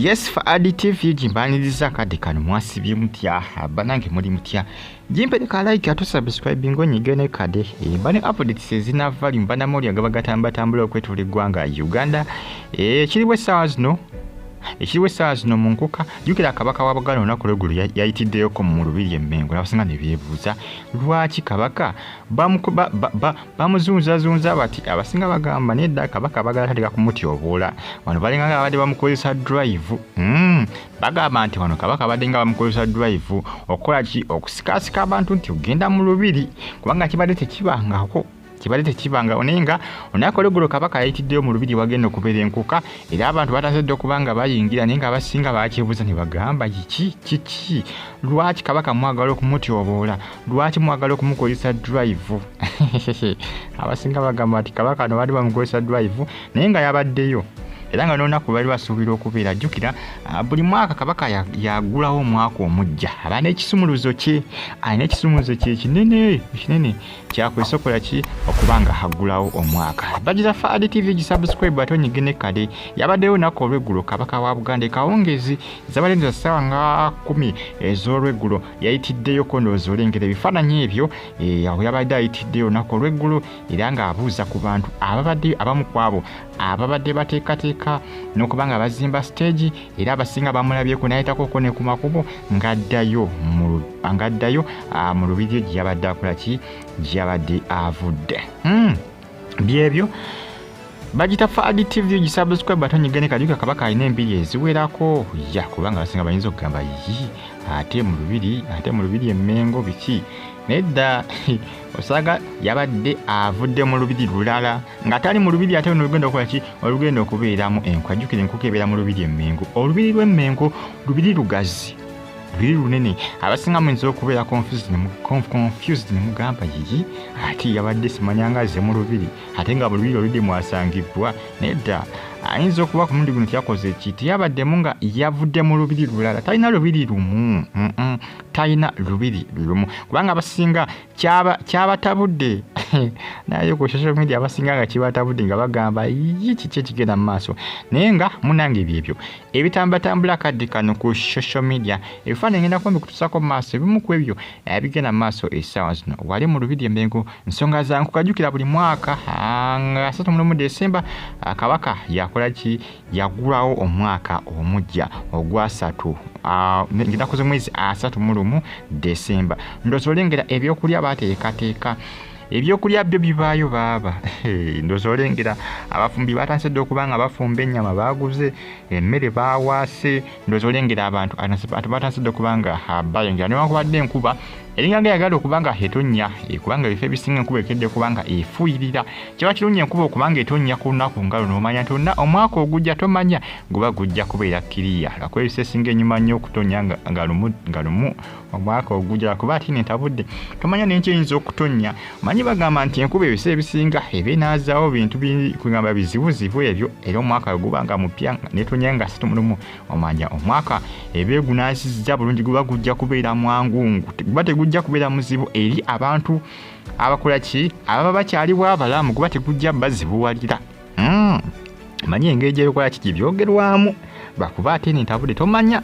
Yes, for additive jimbaniriza kade kano mwasibye mutya banange muri mutya jimpeleka like atu subscribe ngo nyigene kade bane update sezina vali mbana moli agabagatamba tambula okwetuli gwanga Uganda kiriwe stars no ekiriwe stars no munkuka yukira Kabaka wa Buganda onakologulu yayitiddeyo ko mu Lubiri Mengo nabasinga ne byebuuza lwaki Kabaka bamuzunza bati abasinga bagamba nedda Kabaka bagala talika kumutyobola wano balinga abadde bamukozesa drive bagamba nti wano Kabaka badenga bamukozesa drive okola ki okusikasika abantu nti ugenda mu Lubiri kubanga kibadde tekibanga onenga onakologulu Kabaka yayitiddeyo mu Lubiri wagenda okubeera Nkuuka era abantu batasedde okubanga bayingira nenga abasinga bakibuuza ne bagamba kiki lwaki Kabaka mwagala okumutyobola lwaki mwagala okumukozesa drive abasinga bagamba nti Kabaka no bali bamukozesa drive nenga yabaddeyo era nga n'onaku bali basuubira okubeera jjukira buli mwaka Kabaka yagulawo omwaka omujja aba n'ekisumuluzo kye alina ekisumuluzo kye kinene kyakwesokola ki okubanga hagulawo omwaka bagira Fadi TV gisubscribe atonyigene kade yabaddeyo nako olweggulo Kabaka wa Buganda kawongezi zabadde za ssaawa nga 10 ez'olweggulo yayitiddeyo kondoozi olengera ebifaananyi ebyo aho yabadde ayitiddeyo nako olweggulo era ng'abuuza ku bantu ababadde abamu kwabo ababadde bateekateeka n'okubanga bazimba stage era abasinga bamulabyeko nayitako ne ku makubo ngaddayo mu Lubiri gyabadde akola ki gyabadde avudde byebyo bagita Fadi TV gisubscribe batonyigane kaduka Kabaka alina embiri eziwerako kubanga abasinga bayinza okugamba ate mu Lubiri Mengo biki nedda osaga yabadde avudde mu Lubiri lulala ngatali mu Lubiri ate n'olugendo okukola ki olugendo okubeeramu enkwajjukire Nkuuka ebeera mu Lubiri Mengo Olubiri lw'Emengo Lubiri lugazi Lubiri lunene abasinga muyinza okubeera confused ne mugamba ate yabadde simanyanga ze mu Lubiri ate nga mu Lubiri oludde mwasangibwa nedda ayinza okuba ku mulundi guno tyakoze ki tiyabadde nga yavudde mu Lubiri lulala talina Lubiri lumu kubanga abasinga kyabatabudde naye ku social media abasinga nga kibatabudde nga bagamba kiki ekigenda mu maaso naye nga munange byebyo ebitambatambula kadde kano ku social media ebifaananyi ngenda mbikutusako mu maaso ebimu ku ebyo bigenda mu maaso essaawa zino wali mu Lubiri Mengo nsonga za Nkuuka jjukira buli mwaka nga 31 Desemba Kabaka yakola ki yagulawo omwaka omujja ogwasatu nginakoze mwezi 31 Desemba ndoozi olengera ebyokulya bateekateeka ebyokulya byo bibaayo baaba ndoozi olengera abafumbi batansedde okubanga bafumba ennyama baguze emmere bawaase ndoozi olengera abantu batansedde okubanga bayongera newankubadde enkuba eringa yagala okubanga etonnya kubanga ebifo ebisinga enkuba ekedde kubanga efuuyirira kiba kirungi enkuba okubanga etonnya ku lunaku ngalo n'omanya tonna omwaka ogujja tomanya guba gujja kubeera kiriya lwakuba ebifo esinga ennyuma nnyo okutonnya nga lumu omwaka ogujja kuba ati nentabudde tomanya n'enki eyinza okutonnya manyi bagamba nti enkuba ebifo ebisinga eba enaazaawo bintu kugamba bizibuzibu ebyo era omwaka gubanga mupya netonya nga 31 omanya omwaka eba egunaazizza bulungi guba gujja kubeera mwangungu guba tegujja kubeera muzibu eri abantu abakola ki ababa bakyaliwo abalamu guba tegujja bazibuwalira manyi engeri gyebikola kiki byogerwamu bakuba ate nentabudde tomanya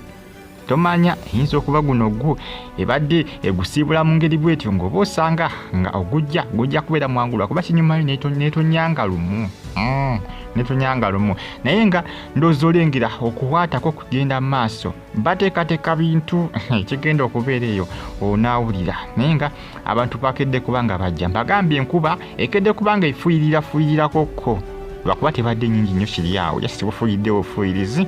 eyinza okuba guno ebadde egusiibula mu ngeri bwetyo ng'oba osanga nga gujja kubeera mwangulu kuba kinyumayo netonyanga lumu naye nga ndoozi olengera okuwaatako kugenda mu maaso bateekateeka bintu ekigenda okubeera eyo onaawulira naye nga abantu bakedde kubanga bajja mbagambye enkuba ekedde kubanga efuuyirirako lwakuba tebadde nnyingi nnyo kiri awo jasi bufuuyiddewo obufuuyirizi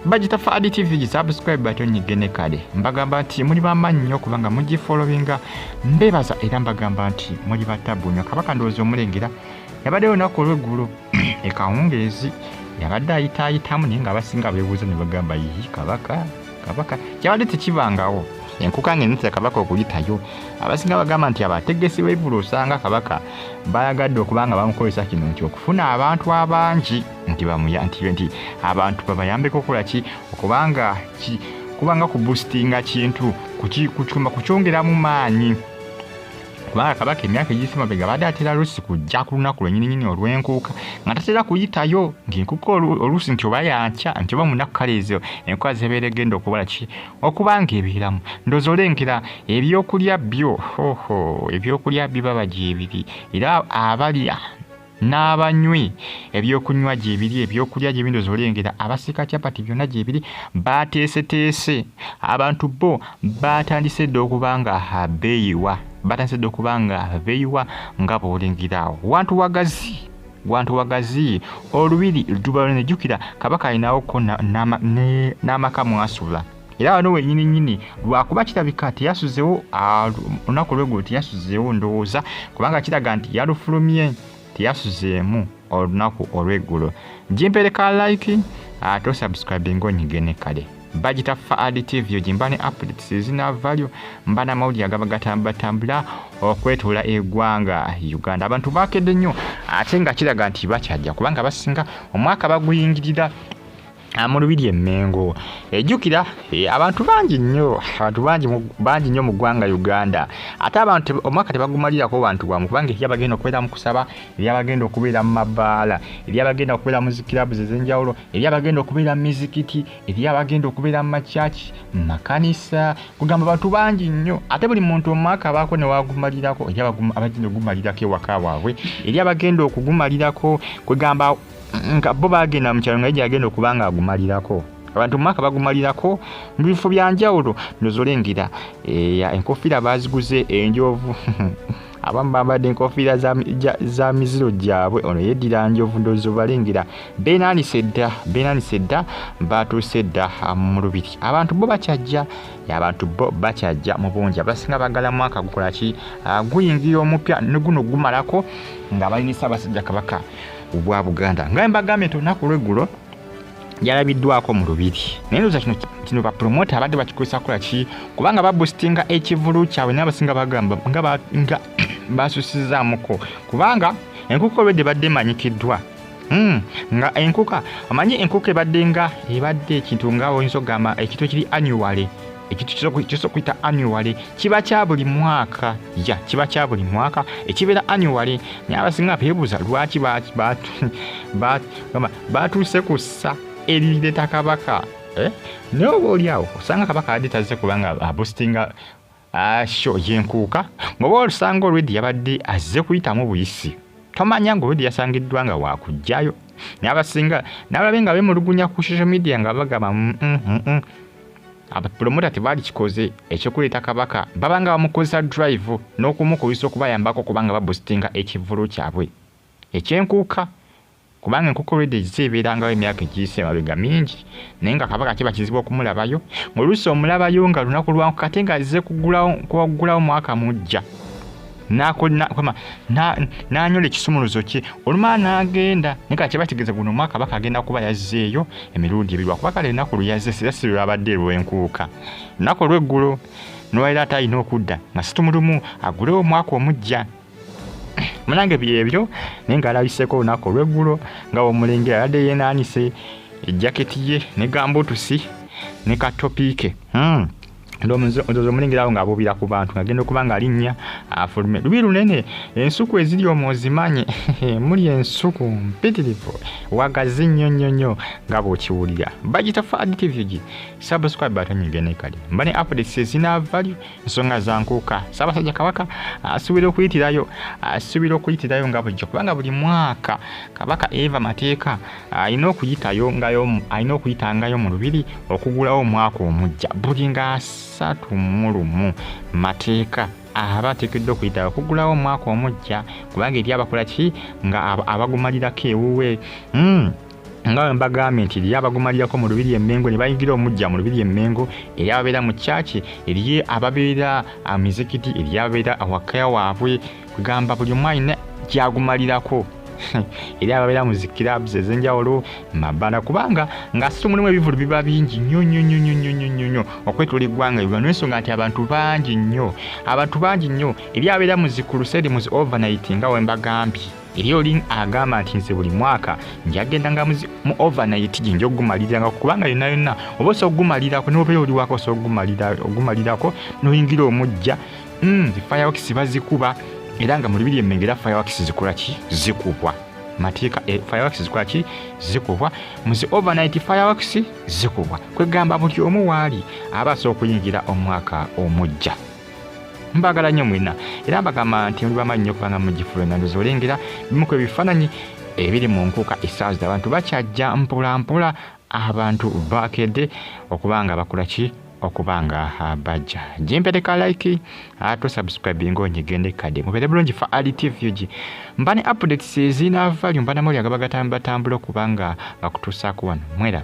bagita Fadi TV gisubscribe batonyigene kade mbagamba nti muli bamaanyi nnyo kubanga mugifollowinga mbebaza era mbagamba nti muli batabu nnyo Kabaka ndowooza omulengera yabaddeyo olunaku olweggulo ekawungeezi yabadde ayitaayitamu naye nga abasinga beebuuza ne bagamba Kabaka kyabadde tekibangawo Nkuuka ng'enetera Kabaka okuyitayo abasinga bagamba nti abategesi b'ebivulu osanga Kabaka bayagadde okubanga bamukozesa kino nti okufuna abantu abangi nti abantu babayambeko okukola ki okubanga ku boostinga kintu kukyongeramu maanyi kubanga Kabaka emyaka egisema bega badde atera lusi kujja ku lunaku lwennyini olw'enkuuka nga tatera kuyitayo ng'enkuuka oluusi nti oba yanca nti oba munaku kale ezo enkuba zebeera egenda okukola ki okuba ng'ebeeramu ndowooza olengera ebyokulya byo ebyokulya bibaba gyebiri era abalya n'abanywi ebyokunywa gyebiri ebyokulya gyebiri ndowooza olengera abasika capati byonna gyebiri baateeseteese abantu bo batandise dde okuba nga beeyiwa nga bw'olengera wantu wagazi olubiri lutuba lwenejjukira Kabaka alinawo n'amaka mwasula era wano wennyini lwakuba kirabika teyasuzeewo olunaku lweggulo teyasuzeewo ndowooza kubanga kiraga nti yalufulumye teyasuzeemu olunaku olw'eggulo jimpereka like tosubscribe ng'onyigene kale bagita Faadi TV ogimba ne updates ezina value mba n'amawulire agaba gatambulatambula okwetoola eggwanga Uganda abantu baakedde nnyo ate nga kiraga nti bakyajja kubanga basinga omwaka baguyingirira mu Lubiri Mengo ejjukira abantu bangi nnyo mu ggwanga Uganda ate abantu omwaka tebagumalirako bantu bwamu kubanga eri abagenda okubeera mu kusaba eri abagenda okubeera mu mabaala eri abagenda okubeera mu zikirabu ez'enjawulo eri abagenda okubeera mu mizikiti eri abagenda okubeera mu makyaki mu makanisa kugamba bantu bangi nnyo ate buli muntu omwaka abaako ne wagumalirako eri abagenda ogumalirako ewaka waabwe eri abagenda okugumalirako kwegamba nga bo bagenda mu kyalo nga agenda okubanga agumalirako abantu mwaka bagumalirako mu bifo bya njawulo ndozolengera enkofiira baziguze enjovu abamu bambadde enkofiira za miziro gyabwe ono yeddira njovu ndozo balengera beenaanise dda batuuse dda mu Lubiri abantu bo bakyajja mu bungi abasinga bagala mwaka gukola ki guyingira omupya ne guno gumalako nga balina Ssaabasajja Kabaka obwa Buganda nga mbagambye nti olunaku lw'eggulo yalabiddwako mu Lubiri naye ndowooza kino bapromota abadde bakikozesa kukola ki kubanga baboostinga ekivulu kyabwe n'abasinga bagamba nga basusizaamuko kubanga enkuuka olwedde badde emanyikiddwa nga enkuuka omanyi enkuuka ebadde ekintu nga oyinza okugamba ekintu ekiri annually ekintu ky'okuyita annually kiba kya buli mwaka ekibeera annually naye abasinga beebuuza lwaki batuuse ku ssa erireeta Kabaka naye oba oliawo osanga Kabaka adde tazze kubanga aboostinga show y'enkuuka ng'oba olusanga olweddi yabadde azze kuyitamu buyisi tomanya ng'olweddi yasangiddwa nga waakugjayo naye abasinga n'abalabe nga beemulugunya ku social media nga bagamba abapromota tebaali kikoze ekyokuleeta Kabaka babanga bamukozesa drive n'okumukubisa okubayambako kubanga baboostinga ekivulu kyabwe ekyenkuuka kubanga enkuuka olwedde zibeerangawo emyaka egiyise emabega mingi naye nga Kabaka kiba kizibu okumulabayo ng'oluusi omulabayo nga lunaku lwankuka ate nga azze kuggulawo mwaka mujja n'anyola ekisumuluzo kye olumala n'agenda naye nga kyebategeeza guno omwaka Kabaka agenda kuba yazzeeyo emirundi ebiri lwakuba kale lunaku luyazze era si lwabadde lw'enkuuka lunaku olw'eggulo n'olwaliro ate alina okudda nga situmulumu agulewo omwaka omujja munange byebyo naye ng'alabiseeko olunaku olw'eggulo nga omulengera yadde yeenaanise ejaketi ye ne gambuutusi ne katopiike ndowooza omulengerawo ng'abuubira ku bantu ng'agenda okuba nga alinnya afulume Lubiri lunene ensuku eziri omwo ozimanye muli ensuku mpitirivu wagazi nnyo nga bw'okiwulira bagita Faadi TV subscribe batonyigene kale mba ne updates ezina value ensonga za nkuuka Ssaabasajja Kabaka asuubira okuyitirayo nga bujja kubanga buli mwaka Kabaka eva mateeka alina okuyitangayo mu Lubiri okugulawo omwaka omujja buli nga 31 mateeka abateekeddwa okuyitawo okugulawo omwaka omujja kubanga eri abakola ki nga abagumalirako ewuwe nga mbagambye nti eri abagumalirako mu Lubiri Mengo ne bayingira omujja mu Lubiri Mengo eri ababeera mu kyaki eri ababeera mizikiti eri ababeera awaka waabwe kugamba buli omu alina gyagumalirako eri ababeera mu zikirabu ez'enjawulo mabala kubanga nga situmulimu ebivulu biba bingi nnyo okwetoola eggwanga Uganda n'ensonga nti abantu bangi nnyo eri ababeera mu zikurusedi mu overnight nga we mbagambye eri oli agamba nti nze buli mwaka njagenda nga mu overnight ginja okugumaliranga kubanga yonna oba osobola okugumalirako n'obeera oli wako osobola okugumalirako n'oyingira omujja fireworks bazikuba era nga mu Lubiri emmengera fireworks zikola ki zikubwa mateeka fireworks zikola ki zikubwa muzi overnight fireworks zikubwa kwegamba buli omu waali abaasa okuyingira omwaka omujja. Mbagala nnyo mwina era mbagamba nti muli bamanyi nnyo kubanga mugifulo enganduzi olengera bimu ku ebifaananyi ebiri mu nkuuka essaazi abantu bakyajja mpola mpola abantu bakedde okubanga bakola ki okubanga bajja jimpereka like ato subscribe ng'onyigende kade mubere bulungi fa RTV mbane updates ezina value mbana muli agabagatambula okubanga bakutuusaako wano mwera